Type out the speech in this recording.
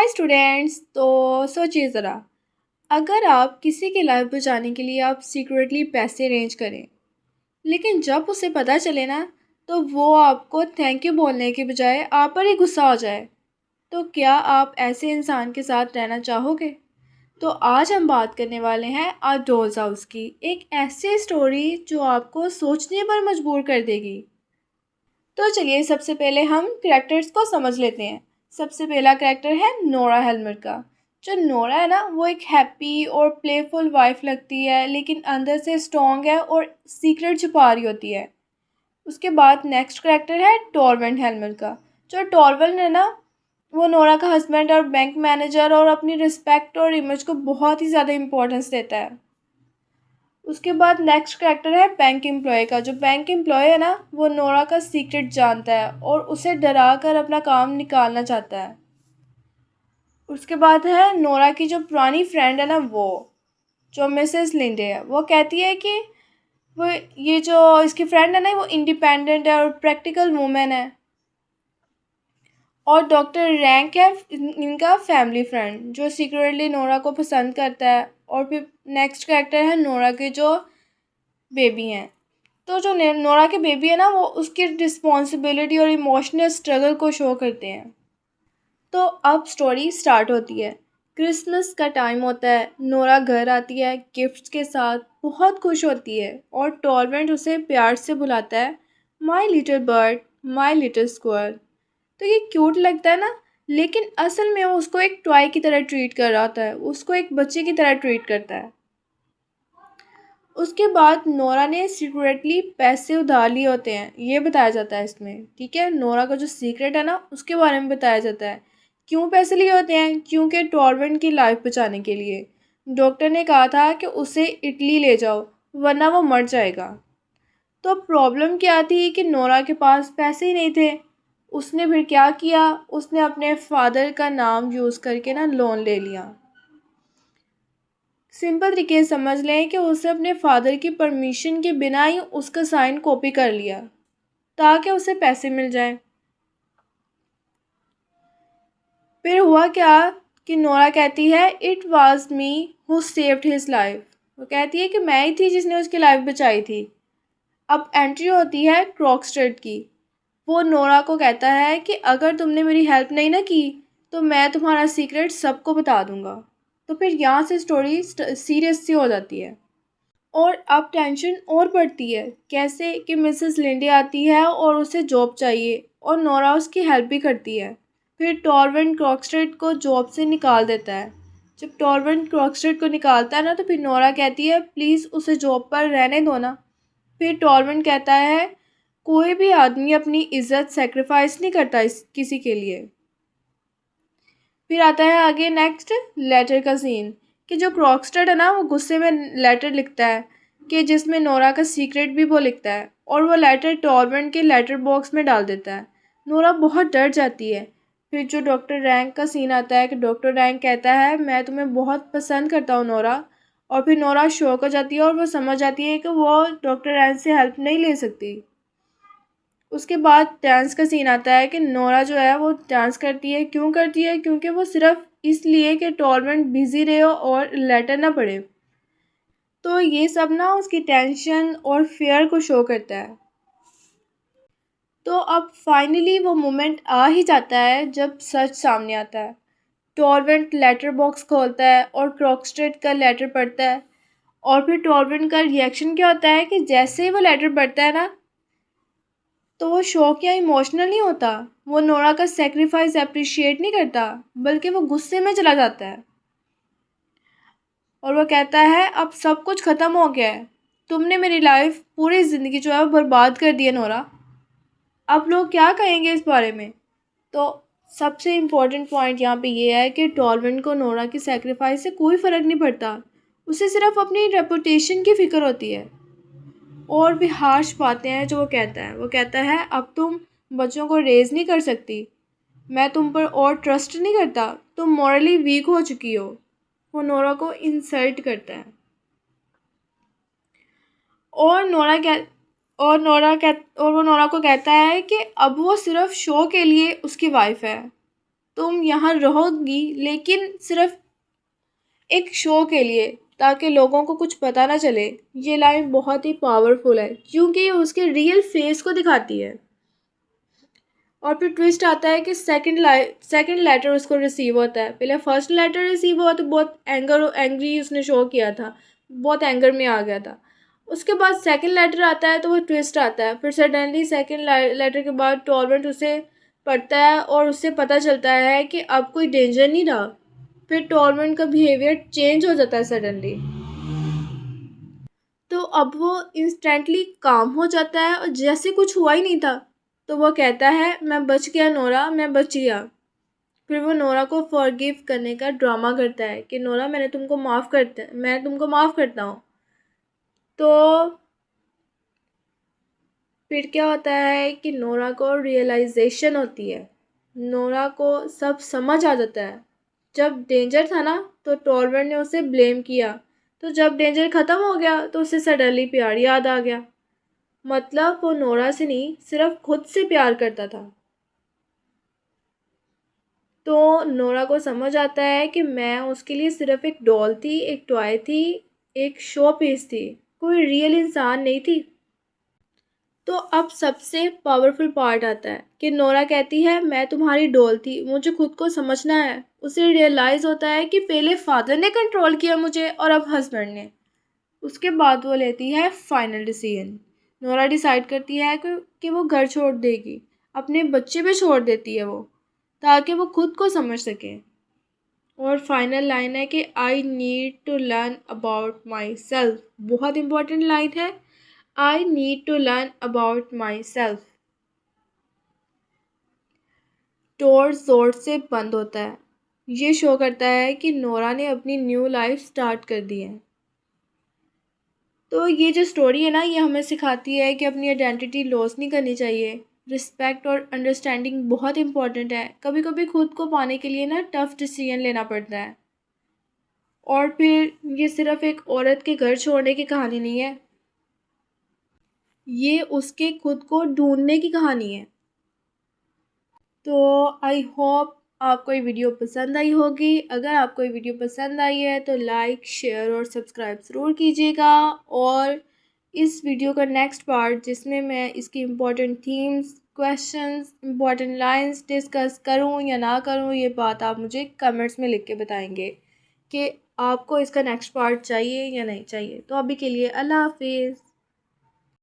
Hi students. तो सोचिए ज़रा, अगर आप किसी की लाइफ बचाने के लिए आप सीक्रेटली पैसे अरेंज करें, लेकिन जब उसे पता चले ना, तो वो आपको थैंक यू बोलने के बजाय आप पर ही गुस्सा हो जाए, तो क्या आप ऐसे इंसान के साथ रहना चाहोगे? तो आज हम बात करने वाले हैं आ डॉल्स हाउस की, एक ऐसी स्टोरी जो आपको सोचने पर मजबूर कर देगी। तो चलिए सबसे पहले हम कैरेक्टर्स को समझ लेते हैं। सबसे पहला कैरेक्टर है नोरा हेल्मर का। जो नोरा है ना, वो एक हैप्पी और प्लेफुल वाइफ लगती है, लेकिन अंदर से स्ट्रॉन्ग है और सीक्रेट छुपा रही होती है। उसके बाद नेक्स्ट कैरेक्टर है टॉरवेंट हेल्मर का। जो टॉरवेंट है ना, वो नोरा का हस्बैंड और बैंक मैनेजर और अपनी रिस्पेक्ट और इमेज को बहुत ही ज़्यादा इंपॉर्टेंस देता है। उसके बाद नेक्स्ट कैरेक्टर है बैंक एम्प्लॉय का। जो बैंक एम्प्लॉय है ना, वो नोरा का सीक्रेट जानता है और उसे डरा कर अपना काम निकालना चाहता है। उसके बाद है नोरा की जो पुरानी फ्रेंड है ना, वो जो मिसेस लिंडे है, वो कहती है कि वो ये जो इसकी फ्रेंड है ना, वो इंडिपेंडेंट है और प्रैक्टिकल वूमेन है। और डॉक्टर रैंक है इनका फैमिली फ्रेंड, जो सीक्रेटली नोरा को पसंद करता है। और फिर नेक्स्ट कैरेक्टर है नोरा के जो बेबी हैं। तो जो नोरा के बेबी है ना, वो उसकी रिस्पॉन्सिबिलिटी और इमोशनल स्ट्रगल को शो करते हैं। तो अब स्टोरी स्टार्ट होती है। क्रिसमस का टाइम होता है, नोरा घर आती है गिफ्ट्स के साथ, बहुत खुश होती है और टॉरवेंट उसे प्यार से बुलाता है, my little bird, my little square. तो ये क्यूट लगता है ना, लेकिन असल में वो उसको एक टॉय की तरह ट्रीट कर रहा होता है, उसको एक बच्चे की तरह ट्रीट करता है। उसके बाद नोरा ने सीक्रेटली पैसे उधार लिए होते हैं, ये बताया जाता है इसमें। ठीक है, नोरा का जो सीक्रेट है ना, उसके बारे में बताया जाता है। क्यों पैसे लिए होते हैं? क्योंकि टॉरवेंट की लाइफ बचाने के लिए। डॉक्टर ने कहा था कि उसे इटली ले जाओ, वरना वो मर जाएगा। तो प्रॉब्लम क्या थी कि नोरा के पास पैसे ही नहीं थे। उसने फिर क्या किया, उसने अपने फादर का नाम यूज़ करके ना लोन ले लिया। सिंपल तरीके से समझ लें कि उसे अपने फादर की परमिशन के बिना ही उसका साइन कॉपी कर लिया, ताकि उसे पैसे मिल जाएं। फिर हुआ क्या कि नोरा कहती है it was me who saved his life. वो कहती है कि मैं ही थी जिसने उसकी लाइफ बचाई थी। अब एंट्री होती है क्रॉकस्टेड की। वो नोरा को कहता है कि अगर तुमने मेरी हेल्प नहीं ना की, तो मैं तुम्हारा सीक्रेट सबको बता दूंगा। तो फिर यहाँ से स्टोरी सीरियस सी हो जाती है। और अब टेंशन और बढ़ती है। कैसे कि मिसेस लिंडे आती है और उसे जॉब चाहिए, और नोरा उसकी हेल्प भी करती है। फिर टॉरवेंट क्रॉकस्ट्रेट को जॉब से निकाल देता है। जब टॉरवेंट क्रॉकस्ट्रेट को निकालता है ना, तो फिर नोरा कहती है प्लीज़ उसे जॉब पर रहने दो ना। फिर टॉरवेंट कहता है कोई भी आदमी अपनी इज्जत सेक्रीफाइस नहीं करता इस किसी के लिए। फिर आता है आगे नेक्स्ट लेटर का सीन, कि जो क्रॉकस्टर है ना, वो गुस्से में लेटर लिखता है, कि जिसमें नोरा का सीक्रेट भी वो लिखता है, और वो लेटर टॉरवेंट के लेटर बॉक्स में डाल देता है। नोरा बहुत डर जाती है। फिर जो डॉक्टर रैंक का सीन आता है, कि डॉक्टर रैंक कहता है मैं तुम्हें बहुत पसंद करता हूँ नोरा। और फिर नोरा शॉक हो जाती है और वो समझ जाती है कि वो डॉक्टर रैंक से हेल्प नहीं ले सकती। उसके बाद डांस का सीन आता है कि नोरा जो है वो डांस करती है। क्यों करती है? क्योंकि वो सिर्फ इसलिए कि टॉर्मेंट बिजी रहे हो और लेटर ना पड़े। तो ये सब ना उसकी टेंशन और फियर को शो करता है। तो अब फाइनली वो मोमेंट आ ही जाता है जब सच सामने आता है। टॉरवेंट लेटर बॉक्स खोलता है और क्रॉकस्ट्रेट का लेटर पढ़ता है। और फिर टॉरवेंट का रिएक्शन क्या होता है कि जैसे ही वो लेटर पढ़ता है ना, तो वो शौक या इमोशनल नहीं होता। वो नोरा का सेक्रीफाइस अप्रिशिएट नहीं करता, बल्कि वो गुस्से में चला जाता है। और वो कहता है अब सब कुछ ख़त्म हो गया है, तुमने मेरी लाइफ पूरी ज़िंदगी जो है वो बर्बाद कर दी है नोरा। अब लोग क्या कहेंगे इस बारे में? तो सबसे इम्पोर्टेंट पॉइंट यहाँ पे ये है कि टॉलविन को नोरा की सेक्रीफाइस से कोई फ़र्क नहीं पड़ता। उसे सिर्फ अपनी रेपुटेशन की फ़िक्र होती है। और भी हार्श बातें हैं जो वो कहता है अब तुम बच्चों को रेज़ नहीं कर सकती, मैं तुम पर और ट्रस्ट नहीं करता, तुम मॉरली वीक हो चुकी हो। वो नोरा को इंसल्ट करता है। और नोरा कह और वो नोरा को कहता है कि अब वो सिर्फ शो के लिए उसकी वाइफ है। तुम यहाँ रहोगी लेकिन सिर्फ एक शो के लिए, ताकि लोगों को कुछ पता ना चले। ये लाइन बहुत ही पावरफुल है क्योंकि ये उसके रियल फेस को दिखाती है। और फिर ट्विस्ट आता है कि सेकंड लेटर उसको रिसीव होता है। पहले फर्स्ट लेटर रिसीव हुआ तो बहुत एंग्री उसने शो किया था, बहुत एंगर में आ गया था। उसके बाद सेकंड लेटर आता है तो वो ट्विस्ट आता है। फिर सडनली सेकंड लेटर के बाद टॉर्मेंट उसे पढ़ता है और उससे पता चलता है कि अब कोई डेंजर नहीं रहा। फिर टॉर्मेंट का बिहेवियर चेंज हो जाता है सडनली। तो अब वो इंस्टेंटली काम हो जाता है और जैसे कुछ हुआ ही नहीं था। तो वो कहता है, मैं बच गया नोरा, मैं बच गया। फिर वो नोरा को फॉरगिव करने का ड्रामा करता है कि नोरा मैं तुमको माफ़ करता हूँ। तो फिर क्या होता है कि नोरा को रियलाइजेशन होती है, नोरा को सब समझ आ जाता है। जब डेंजर था ना तो टॉलवर्ड ने उसे ब्लेम किया, तो जब डेंजर ख़त्म हो गया तो उसे सडनली प्यार याद आ गया। मतलब वो नोरा से नहीं, सिर्फ खुद से प्यार करता था। तो नोरा को समझ आता है कि मैं उसके लिए सिर्फ एक डॉल थी, एक टॉय थी, एक शो पीस थी, कोई रियल इंसान नहीं थी। तो अब सबसे पावरफुल पार्ट आता है कि नोरा कहती है, मैं तुम्हारी डॉल थी, मुझे खुद को समझना है। उसे रियलाइज़ होता है कि पहले फादर ने कंट्रोल किया मुझे और अब हस्बैंड ने। उसके बाद वो लेती है फाइनल डिसीजन। नोरा डिसाइड करती है कि वो घर छोड़ देगी, अपने बच्चे पे छोड़ देती है वो, ताकि वो खुद को समझ सके। और फाइनल लाइन है कि I need to learn about myself. बहुत इंपॉर्टेंट लाइन है, I need to learn about myself. Door जोर से बंद होता है। ये शो करता है कि नोरा ने अपनी न्यू लाइफ स्टार्ट कर दी है। तो ये जो स्टोरी है ना, ये हमें सिखाती है कि अपनी आइडेंटिटी लॉस नहीं करनी चाहिए। रिस्पेक्ट और अंडरस्टैंडिंग बहुत इंपॉर्टेंट है। कभी कभी खुद को पाने के लिए ना टफ डिसीजन लेना पड़ता है। और फिर ये सिर्फ एक औरत के घर छोड़ने की कहानी नहीं है, ये उसके खुद को ढूंढने की कहानी है। तो आई होप आपको ये वीडियो पसंद आई होगी। अगर आपको ये वीडियो पसंद आई है तो लाइक, शेयर और सब्सक्राइब ज़रूर कीजिएगा। और इस वीडियो का नेक्स्ट पार्ट, जिसमें मैं इसकी important themes, questions, important lines discuss करूं या ना करूं, ये बात आप मुझे कमेंट्स में लिख के बताएंगे कि आपको इसका नेक्स्ट पार्ट चाहिए या नहीं चाहिए। तो अभी के लिए अल्लाह हाफिज़।